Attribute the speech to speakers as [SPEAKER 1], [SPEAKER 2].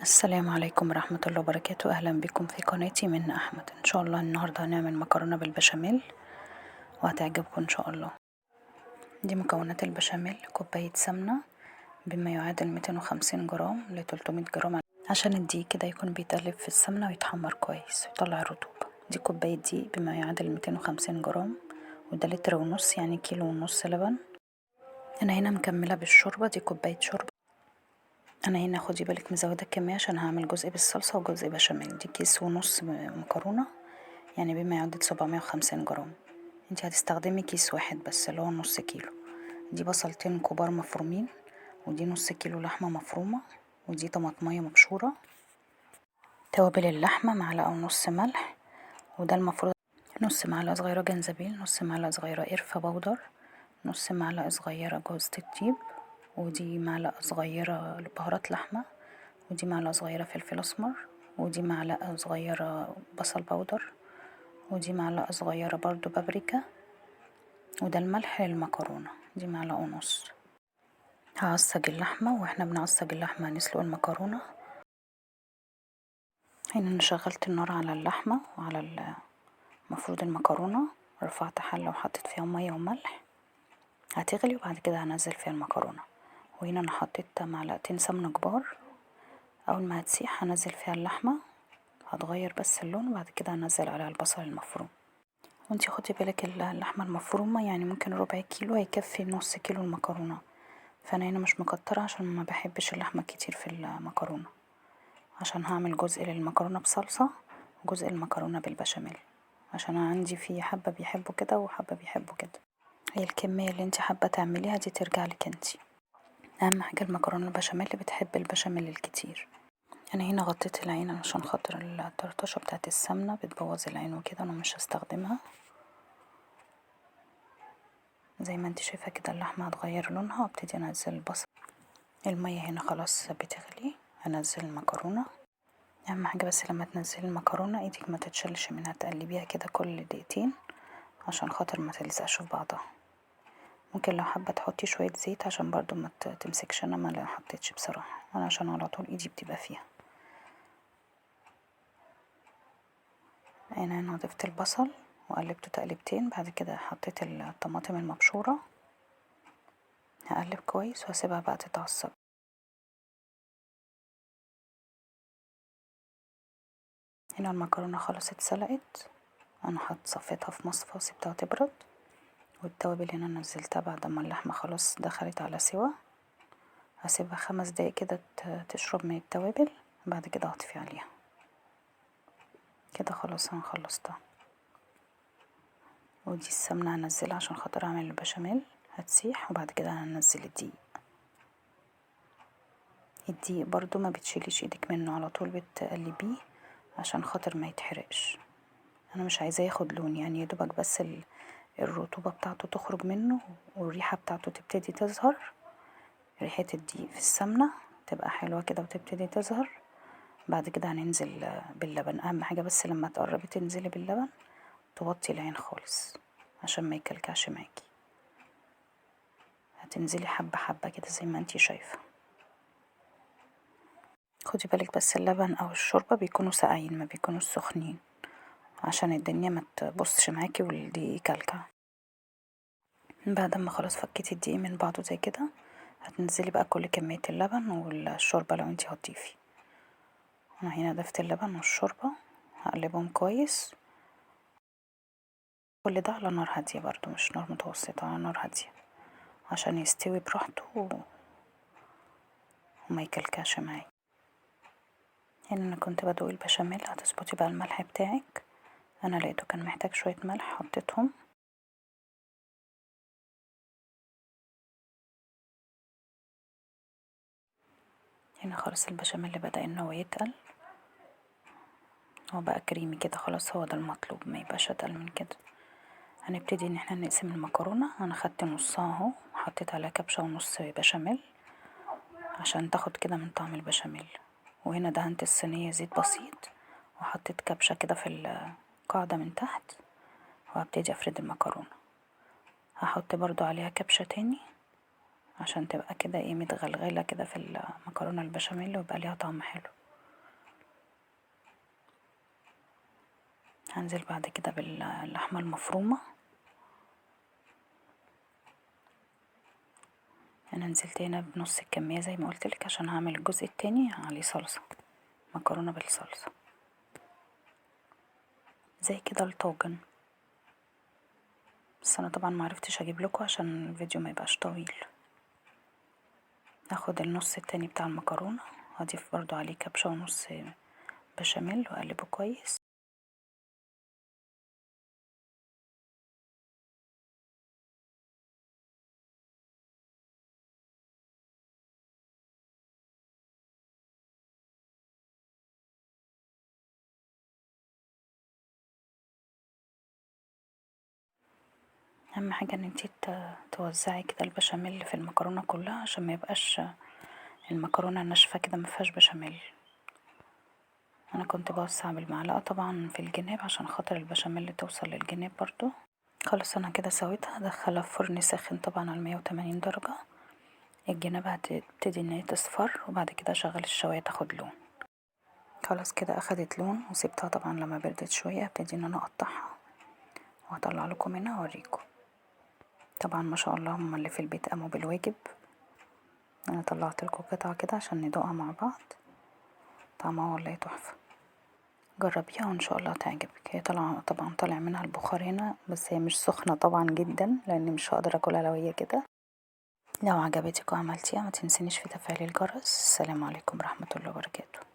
[SPEAKER 1] السلام عليكم ورحمة الله وبركاته. أهلا بكم في قناتي من أحمد. إن شاء الله النهاردة هنعمل مكرونة بالبشاميل وهتعجبكم إن شاء الله. دي مكونات البشاميل: كوباية سمنة بما يعادل 250 جرام ل 300 جرام عشان الدقيق كده يكون بيتقلب في السمنة ويتحمر كويس ويطلع الرطوبة. دي كوباية دقيق بما يعادل 250 جرام، وده لتر ونص يعني كيلو ونص لبن. أنا هنا مكملة بالشوربة، دي كوباية شوربة. انا هنا خدي بالك مزوده الكميه عشان هعمل جزء بالصلصه وجزء بشاميل. دي كيس ونص مكرونه يعني بما يعادل 750 جرام. انتي هتستخدمي كيس واحد بس اللي هو نص كيلو. دي بصلتين كبار مفرومين، ودي نص كيلو لحمه مفرومه، ودي طماطميه مبشوره. توابل اللحمه معلقه ونص ملح، وده المفروض نص معلقه صغيره جنزبيل، نص معلقه صغيره قرفه بودر، نص معلقه صغيره جوز الطيب، ودي معلقه صغيره بهارات لحمه، ودي معلقة صغيرة فلفل اسمر، ودي معلقة صغيرة بصل بودر، ودي معلقة صغيرة برضو بابريكا، وده الملح للمكرونة، دي معلقة ونص. هعصج اللحمة، واحنا بنعصج اللحمة هنسلق المكرونة. هنا انا شغلت النار على اللحمة وعلى المفروض المكرونة. رفعت حلة وحطيت فيها مية وملح هتغلي، وبعد كده هنزل فيها المكرونة. وهنا انا حطيت معلقتين سمنة كبار. اول ما هتسيح هنزل فيها اللحمة، هتغير بس اللون، وبعد كده هنزل عليها البصل المفروم. وانتي خدي بالك اللحمة المفرومة يعني ممكن ربع كيلو هيكفي نص كيلو المكرونة، فانا هنا مش مكترة عشان ما بحبش اللحمة كتير في المكرونة، عشان هعمل جزء للمكرونة بصلصة وجزء المكرونة بالبشاميل، عشان عندي في حبة بيحبوا كده وحبة بيحبوا كده. هي الكمية اللي انتي حابة تعمليها دي ترجع لك انتي. اهم حاجة المكرونة البشاميل اللي بتحب البشاميل الكتير. انا هنا غطيت العين عشان خاطر الطرطشة بتاعت السمنة بتبوظ العين وكده، انا مش هستخدمها. زي ما انت شايفة كده اللحمة هتغير لونها، وابتدي انزل البصل. المية هنا خلاص بتغلي، هنزل المكرونة. اهم حاجة بس لما تنزلي المكرونة ايدك ما تتشلش منها، تقلبيها كده كل دقيقتين عشان خاطر ما تلزقش في بعضها. ممكن لو حابة تحطي شوية زيت عشان برضو ما تمسكش، انا ما حطيتش بصراحة، انا عشان على طول ايدي بتبقى فيها. انا ضفت البصل وقلبته تقلبتين، بعد كده حطيت الطماطم المبشورة، هقلب كويس وهسيبها بقى تتعصب. هنا المكرونة خلاص اتسلقت، انا صفيتها في مصفى وسبتها تبرد. والتوابل هنا نزلتها بعد ما اللحمة خلاص دخلت على سوا، هسيبها 5 دقايق كده تشرب من التوابل، بعد كده هطفي عليها. كده خلاص انا خلصتها. ودي السمنة هنزلها عشان خاطر اعمل البشاميل، هتسيح وبعد كده هننزل الدقيق. الدقيق برضو ما بتشيليش ايدك منه، على طول بتقلبيه عشان خاطر ما يتحرقش. انا مش عايزاه ياخد لون، يعني يدوبك بس الرطوبة بتاعته تخرج منه والريحة بتاعته تبتدي تظهر، ريحة الدقيق في السمنة تبقى حلوة كده وتبتدي تظهر. بعد كده هننزل باللبن. اهم حاجة بس لما تقربي تنزلي باللبن توطي العين خالص عشان ما يكلكعش معاكي، هتنزلي حبة حبة كده زي ما انتي شايفة. خدي بالك بس اللبن او الشوربة بيكونوا ساقعين ما بيكونوا سخنين، عشان الدنيا ما تبصش معاكي والدقيق يكلكع. بعد ما خلاص فكيتي الدقيق من بعضه زي كده، هتنزلي بقى كل كمية اللبن والشوربة لو انتي هتضيفي. انا هنا ضفت اللبن والشوربة، هقلبهم كويس. كل ده على نار هادية برضو، مش نار متوسطة، على نار هادية عشان يستوي براحته وما يكلكعش معايا. هنا انا كنت بدوق البشاميل، هتظبطي بقى الملح بتاعك. انا لقيته كان محتاج شوية ملح حطيتهم. هنا خلاص البشاميل بدأ ان هو يتقل، هو بقى كريمي كده خلاص، هو ده المطلوب، ما يبقاش اتقل من كده. هنبتدي ان احنا نقسم المكرونة. انا خدت نصها اهو، حطيت عليها كبشة ونص بشاميل عشان تاخد كده من طعم البشاميل. وهنا دهنت الصينية زيت بسيط، وحطيت كبشة كده في القاعدة من تحت، وهبتدي افرد المكرونة. هحط برضو عليها كبشة تاني عشان تبقى كده ايه متغلغلة كده في المكرونة البشاميل ويبقى ليها طعم حلو. هنزل بعد كده باللحمة المفرومة. انا نزلت هنا بنص الكمية زي ما قلتلك عشان هعمل الجزء التاني عليه صلصة، مكرونة بالصلصة زي كده الطاجن. بس انا طبعا معرفتش اجيب لكم عشان الفيديو ما يبقاش طويل. هاخد النص التاني بتاع المكرونة، هضيف برضو عليه كبشة ونص بشاميل واقلبه كويس. اهم حاجة ان انتي توزعي كده البشاميل في المكرونة كلها عشان ما يبقاش المكرونة ناشفة كده مفيهاش بشاميل. انا كنت بوسع بالمعلقة طبعا في الجناب عشان خاطر البشاميل توصل للجناب برضو. خلاص انا كده سويتها، هدخلها في فرن ساخن طبعا على 180 درجة. الجناب هتبتدي ان هي تصفر وبعد كده اشغل الشواية تاخد لون. خلاص كده اخدت لون وسبتها طبعا لما بردت شوية ابتدي ان انا اقطعها وهطلع لكم منها واوريكم. طبعا ما شاء الله هما اللي في البيت قاموا بالواجب. انا طلعت لكم قطعة كده عشان ندوقها مع بعض، طعمها والله تحفة. جربيها وان شاء الله تعجبك. هي طبعا طالع منها البخار هنا، بس هي مش سخنة طبعا جدا لان مش هقدر اكلها لو هي كده. لو عجبتك وعملتيها ما تنسينيش في تفعيل الجرس. السلام عليكم ورحمة الله وبركاته.